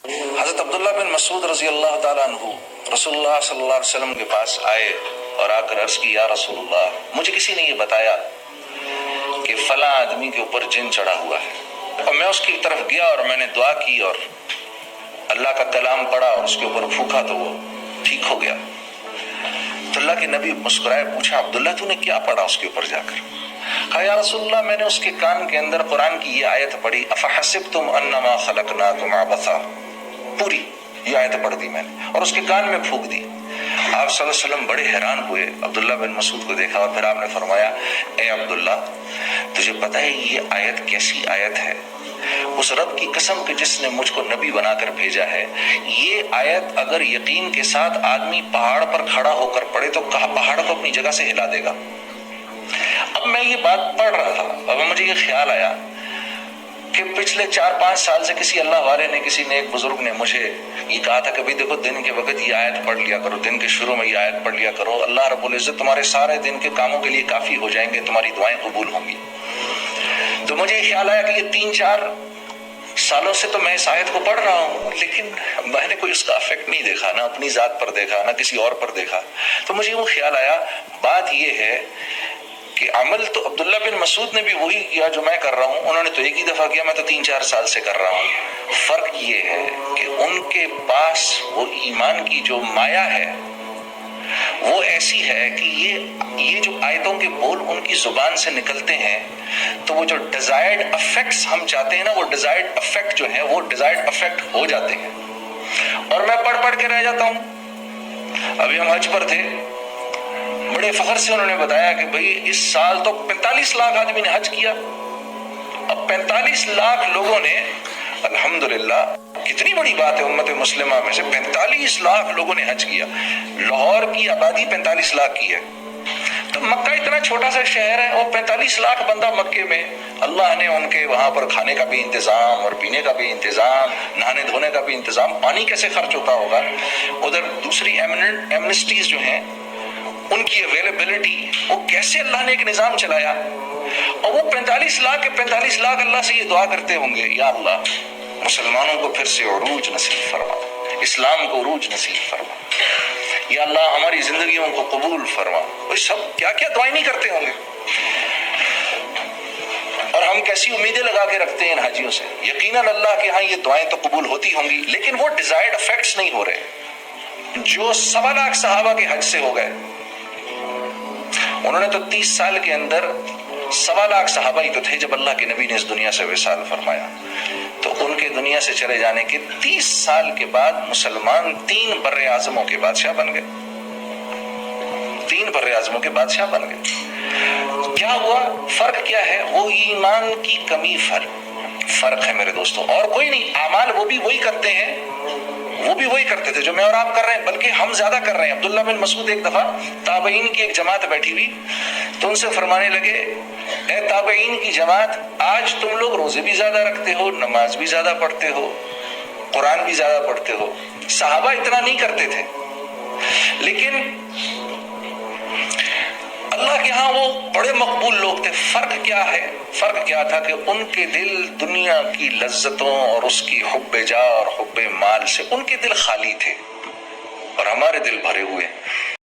حضرت عبداللہ بن مسعود رضی اللہ تعالیٰ عنہ رسول اللہ صلی اللہ علیہ وسلم کے پاس آئے اور آ کر عرض کی، یا رسول اللہ، مجھے کسی نے یہ بتایا کہ فلاں آدمی کے اوپر جن چڑھا ہوا ہے، اور میں اس کی طرف گیا اور میں نے دعا کی اور اللہ کا کلام پڑھا اور اس کے اوپر پھونکا تو وہ ٹھیک ہو گیا۔ تو اللہ کے نبی مسکرائے، پوچھا عبداللہ تو نے کیا پڑھا اس کے اوپر جا کر؟ کہا یا رسول اللہ، میں نے اس کے کان کے اندر قرآن کی یہ آیت پڑھی، افحسبتم انما خلقناکم عبثا، پوری یہ آیت پڑھ دی میں نے اور اس کے کان میں پھونک دی۔ آپ صلی اللہ علیہ وسلم بڑے حیران ہوئے، عبداللہ بن مسعود کو دیکھا اور پھر آپ نے فرمایا، اے عبداللہ، تجھے پتہ ہے یہ آیت کیسی آیت ہے؟ اس رب کی قسم کہ جس نے مجھ کو نبی بنا کر بھیجا ہے، یہ آیت اگر یقین کے ساتھ آدمی پہاڑ پر کھڑا ہو کر پڑھے تو پہاڑ کو اپنی جگہ سے ہلا دے گا۔ اب میں یہ بات پڑھ رہا تھا، اب مجھے یہ خیال آیا کہ پچھلے 4-5 سال سے کسی اللہ والے نے، کسی نیک بزرگ نے مجھے یہ کہا تھا کہ بھئی دیکھو دن کے وقت یہ آیت پڑھ لیا کرو، دن کے شروع میں یہ آیت پڑھ لیا کرو، اللہ رب العزت تمہارے سارے دن کے کاموں کے لیے کافی ہو جائیں گے، تمہاری دعائیں قبول ہوں گی۔ تو مجھے یہ خیال آیا کہ یہ 3-4 سالوں سے تو میں اس آیت کو پڑھ رہا ہوں، لیکن میں نے کوئی اس کا افیکٹ نہیں دیکھا، نہ اپنی ذات پر دیکھا، نہ کسی اور پر دیکھا۔ تو مجھے وہ خیال آیا، بات یہ ہے کہ عمل تو عبداللہ بن مسعود نے بھی وہی کیا جو میں کر رہا ہوں، انہوں نے تو ایک ہی دفعہ کیا، میں تو 3-4 سال سے کر رہا ہوں۔ فرق یہ ہے کہ ان کے پاس وہ ایمان کی جو مایا ہے وہ ایسی ہے کہ یہ جو آیتوں کے بول ان کی زبان سے نکلتے ہیں تو وہ جو ڈیزائرڈ افیکٹس ہم چاہتے ہیں نا، وہ ڈیزائرڈ افیکٹ جو ہیں وہ ڈیزائرڈ افیکٹ ہو جاتے ہیں، اور میں پڑھ کے رہ جاتا ہوں۔ ابھی ہم حج پر تھے، بڑے فخر سے انہوں نے بتایا کہ بھئی اس سال تو 45 لاکھ آدمی نے حج کیا۔ اب 45 لاکھ لوگوں نے، الحمدللہ کتنی بڑی بات ہے، امت مسلمہ میں سے 45 لاکھ لوگوں نے حج کیا۔ لاہور کی آبادی 45 لاکھ کی ہے، تو مکہ اتنا چھوٹا سا شہر ہے، اور 45 لاکھ بندہ مکے میں، اللہ نے ان کے وہاں پر کھانے کا بھی انتظام اور پینے کا بھی انتظام، نہانے دھونے کا بھی انتظام، پانی کیسے خرچ ہوتا ہوگا۔ ادھر دوسری ایمنسٹیز جو ہیں ان کی اویلیبلٹی، وہ کیسے اللہ نے ایک نظام چلایا، اور وہ 45 لاکھ کے 45 لاکھ اللہ سے یہ دعا کرتے ہوں گے، یا اللہ مسلمانوں کو پھر سے عروج نصیب فرما، اسلام کو عروج نصیب فرما، یا اللہ ہماری زندگیوں کو قبول فرما۔ وہ سب کیا کیا دعائیں نہیں کرتے ہوں گے، اور ہم کیسی امیدیں لگا کے رکھتے ہیں ان حاجیوں سے۔ یقیناً اللہ کے ہاں یہ دعائیں تو قبول ہوتی ہوں گی، لیکن وہ ڈیزائرڈ افیکٹس نہیں ہو رہے جو 1.25 لاکھ صحابہ کے حج سے ہو گئے۔ انہوں نے تو 30 سال کے اندر 1.25 لاکھ صحابہ ہی تو تھے جب اللہ کے نبی نے اس دنیا سے وصال فرمایا، تو ان کے دنیا سے چلے جانے کے 30 سال کے بعد مسلمان 3 بر اعظموں کے بادشاہ بن گئے، 3 بر اعظموں کے بادشاہ بن گئے۔ کیا ہوا؟ فرق کیا ہے؟ وہ ایمان کی کمی فرق ہے میرے دوستوں، اور کوئی نہیں۔ اعمال وہ بھی وہی کرتے ہیں، وہ بھی وہی کرتے تھے جو میں اور آپ کر رہے ہیں، بلکہ ہم زیادہ کر رہے ہیں۔ عبداللہ بن مسعود ایک دفعہ تابعین کی ایک جماعت بیٹھی ہوئی، تو ان سے فرمانے لگے، اے تابعین کی جماعت، آج تم لوگ روزے بھی زیادہ رکھتے ہو، نماز بھی زیادہ پڑھتے ہو، قرآن بھی زیادہ پڑھتے ہو۔ صحابہ اتنا نہیں کرتے تھے، لیکن اللہ کے ہاں وہ بڑے مقبول لوگ تھے۔ فرق کیا ہے؟ فرق کیا تھا کہ ان کے دل دنیا کی لذتوں اور اس کی حب جاہ اور حب مال سے ان کے دل خالی تھے، اور ہمارے دل بھرے ہوئے۔